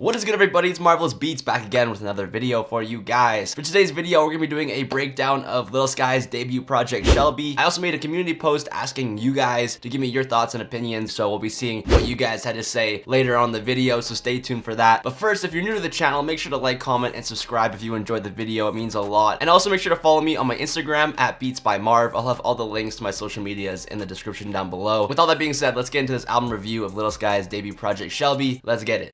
What is good, everybody? It's Marvellous Beatz back again with another video for you guys. For today's video, we're gonna be doing a breakdown of Lil Sky's debut project, Shelby. I also made a community post asking you guys to give me your thoughts and opinions, so we'll be seeing what you guys had to say later on in the video, so stay tuned for that. But first, if you're new to the channel, make sure to like, comment, and subscribe if you enjoyed the video. It means a lot. And also make sure to follow me on my Instagram at Beatz by Marv. I'll have all the links to my social medias in the description down below. With all that being said, let's get into this album review of Lil Sky's debut project, Shelby. Let's get it.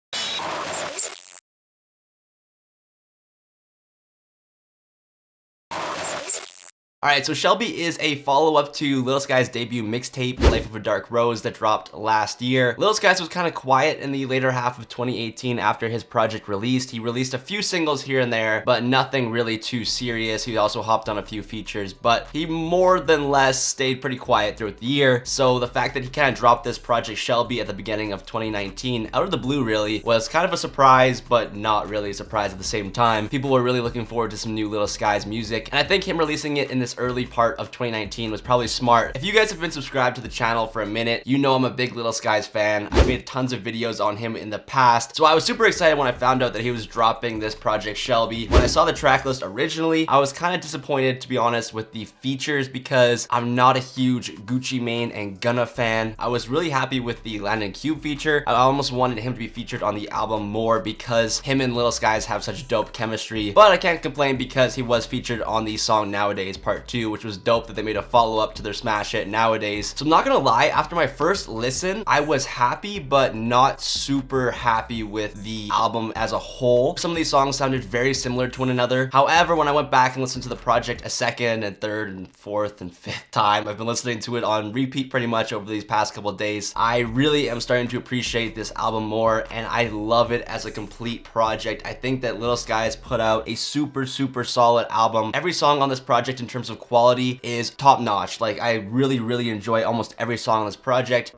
Alright, so Shelby is a follow-up to Lil Sky's debut mixtape, Life of a Dark Rose, that dropped last year. Lil Sky's was kind of quiet in the later half of 2018 after his project released. He released a few singles here and there, but nothing really too serious. He also hopped on a few features, but he more than less stayed pretty quiet throughout the year. So the fact that he kind of dropped this project, Shelby, at the beginning of 2019, out of the blue really, was kind of a surprise, but not really a surprise at the same time. People were really looking forward to some new Lil Sky's music, and I think him releasing it in this early part of 2019 was probably smart. If you guys have been subscribed to the channel for a minute, you know I'm a big Lil Sky's fan. I've made tons of videos on him in the past, so I was super excited when I found out that he was dropping this project, Shelby. When I saw the track list originally, I was kind of disappointed, to be honest, with the features because I'm not a huge Gucci Mane and Gunna fan. I was really happy with the Landon Cube feature. I almost wanted him to be featured on the album more because him and Lil Sky's have such dope chemistry, but I can't complain because he was featured on the song Nowadays Part 2, which was dope that they made a follow-up to their smash hit Nowadays. So I'm not gonna lie, after my first listen, I was happy, but not super happy with the album as a whole. Some of these songs sounded very similar to one another. However, when I went back and listened to the project a second and third and fourth and fifth time, I've been listening to it on repeat pretty much over these past couple of days, I really am starting to appreciate this album more, and I love it as a complete project. I think that Lil Sky has put out a super solid album. Every song on this project in terms of quality is top notch. Like, I really enjoy almost every song on this project.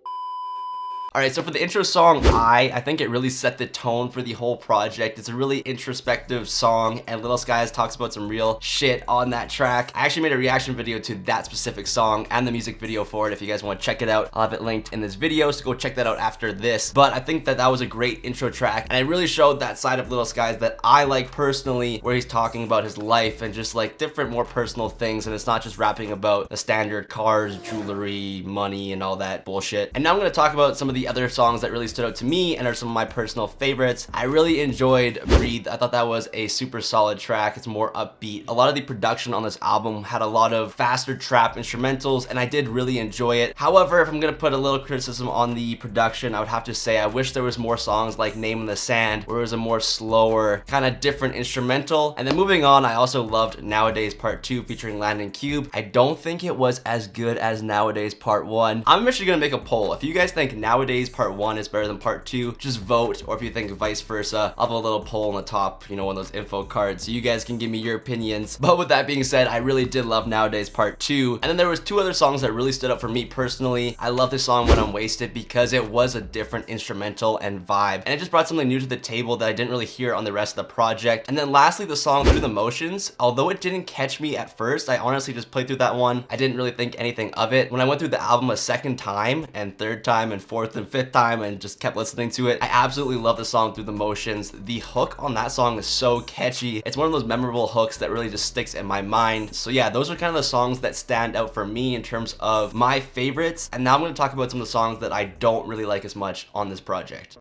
Alright, so for the intro song, I think it really set the tone for the whole project. It's a really introspective song, and Lil Sky's talks about some real shit on that track. I actually made a reaction video to that specific song and the music video for it. If you guys want to check it out, I'll have it linked in this video, so go check that out after this. But I think that that was a great intro track, and it really showed that side of Lil Sky's that I like personally, where he's talking about his life and just like different, more personal things, and it's not just rapping about the standard cars, jewelry, money, and all that bullshit. And now I'm going to talk about some of the other songs that really stood out to me and are some of my personal favorites. I really enjoyed Breathe. I thought that was a super solid track. It's more upbeat. A lot of the production on this album had a lot of faster trap instrumentals, and I did really enjoy it. However, if I'm gonna put a little criticism on the production, I would have to say I wish there was more songs like Name in the Sand, where it was a more slower, kind of different instrumental. And then moving on, I also loved Nowadays Part 2 featuring Landon Cube. I don't think it was as good as Nowadays Part 1. I'm actually gonna make a poll. If you guys think Nowadays Part 1 is better than Part 2, just vote, or if you think vice versa, I'll have a little poll on the top, you know, one of those info cards, so you guys can give me your opinions. But with that being said, I really did love Nowadays Part 2. And then there was two other songs that really stood out for me personally. I love this song When I'm Wasted because it was a different instrumental and vibe, and it just brought something new to the table that I didn't really hear on the rest of the project. And then lastly, the song Through the Motions, although it didn't catch me at first, I honestly just played through that one. I didn't really think anything of it. When I went through the album a second time and third time and fourth and fifth time and just kept listening to it, I absolutely love the song Through the Motions. The hook on that song is so catchy. It's one of those memorable hooks that really just sticks in my mind. So yeah, those are kind of the songs that stand out for me in terms of my favorites. And now I'm going to talk about some of the songs that I don't really like as much on this project.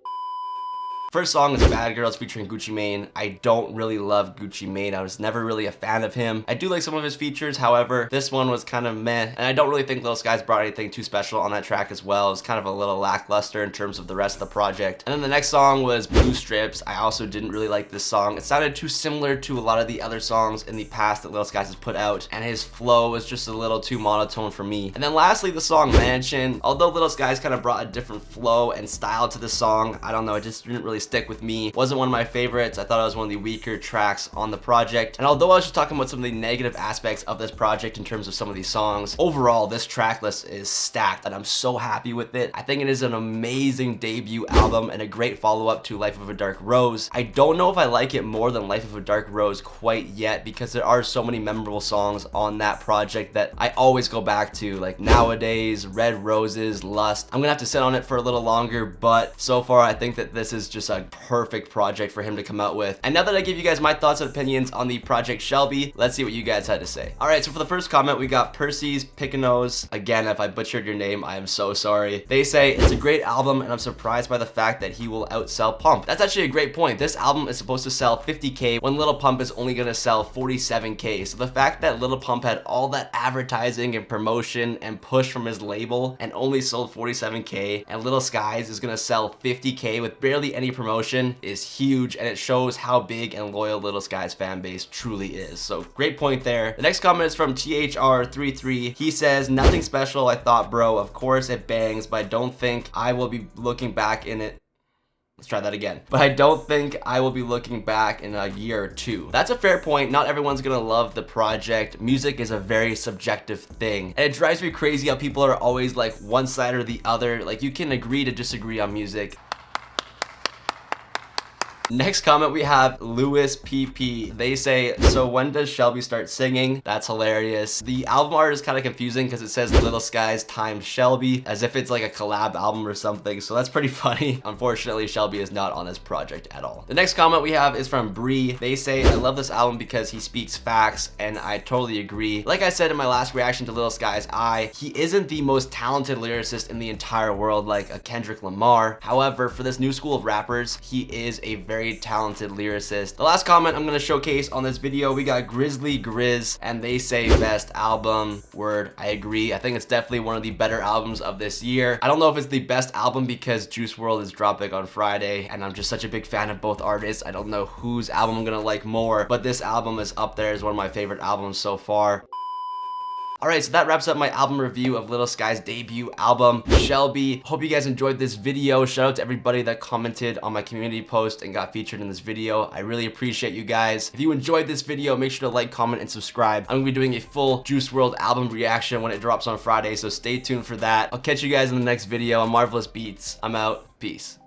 First song is Bad Girls featuring Gucci Mane. I don't really love Gucci Mane. I was never really a fan of him. I do like some of his features, however, this one was kind of meh, and I don't really think Lil Sky's brought anything too special on that track as well. It was kind of a little lackluster in terms of the rest of the project. And then the next song was Blue Strips. I also didn't really like this song. It sounded too similar to a lot of the other songs in the past that Lil Sky has put out, and his flow was just a little too monotone for me. And then lastly, the song Mansion. Although Lil Sky's kind of brought a different flow and style to the song, I don't know, it just didn't really stick with me. Wasn't one of my favorites. I thought it was one of the weaker tracks on the project. And although I was just talking about some of the negative aspects of this project in terms of some of these songs, overall this track list is stacked and I'm so happy with it. I think it is an amazing debut album and a great follow-up to Life of a Dark Rose. I don't know if I like it more than Life of a Dark Rose quite yet because there are so many memorable songs on that project that I always go back to, like Nowadays, Red Roses, Lust. I'm gonna have to sit on it for a little longer, but so far I think that this is just just a perfect project for him to come out with. And now that I give you guys my thoughts and opinions on the project Shelby, let's see what you guys had to say. Alright, so for the first comment, we got Percy's Picanos. Again, if I butchered your name, I am so sorry. They say, it's a great album and I'm surprised by the fact that he will outsell Pump. That's actually a great point. This album is supposed to sell 50K when Lil Pump is only gonna sell 47K. So the fact that Lil Pump had all that advertising and promotion and push from his label and only sold 47K, and Lil Skies is gonna sell 50K with barely any promotion is huge, and it shows how big and loyal Lil Skies fan base truly is. So great point there. The next comment is from THR33. He says, nothing special, I thought, bro. Of course it bangs, but I don't think I will be looking back in it. Let's try that again. But I don't think I will be looking back in a year or two. That's a fair point. Not everyone's gonna love the project. Music is a very subjective thing. And it drives me crazy how people are always like one side or the other. Like, you can agree to disagree on music. Next comment we have Louis PP. They say, so when does Shelby start singing? That's hilarious. The album art is kind of confusing because it says Lil Skies times Shelby as if it's like a collab album or something. So that's pretty funny. Unfortunately, Shelby is not on this project at all. The next comment we have is from Bree. They say, I love this album because he speaks facts, and I totally agree. Like I said in my last reaction to Lil Skies he isn't the most talented lyricist in the entire world like a Kendrick Lamar. However, for this new school of rappers, he is a very talented lyricist. The last comment I'm gonna showcase on this video, we got Grizzly Grizz, and they say best album. Word, I agree. I think it's definitely one of the better albums of this year. I don't know if it's the best album because Juice WRLD is dropping on Friday, and I'm just such a big fan of both artists. I don't know whose album I'm gonna like more, but this album is up there as one of my favorite albums so far. Alright, so that wraps up my album review of Lil Skies' debut album, Shelby. Hope you guys enjoyed this video. Shout out to everybody that commented on my community post and got featured in this video. I really appreciate you guys. If you enjoyed this video, make sure to like, comment, and subscribe. I'm gonna be doing a full Juice WRLD album reaction when it drops on Friday, so stay tuned for that. I'll catch you guys in the next video. I'm Marvellous Beatz. I'm out. Peace.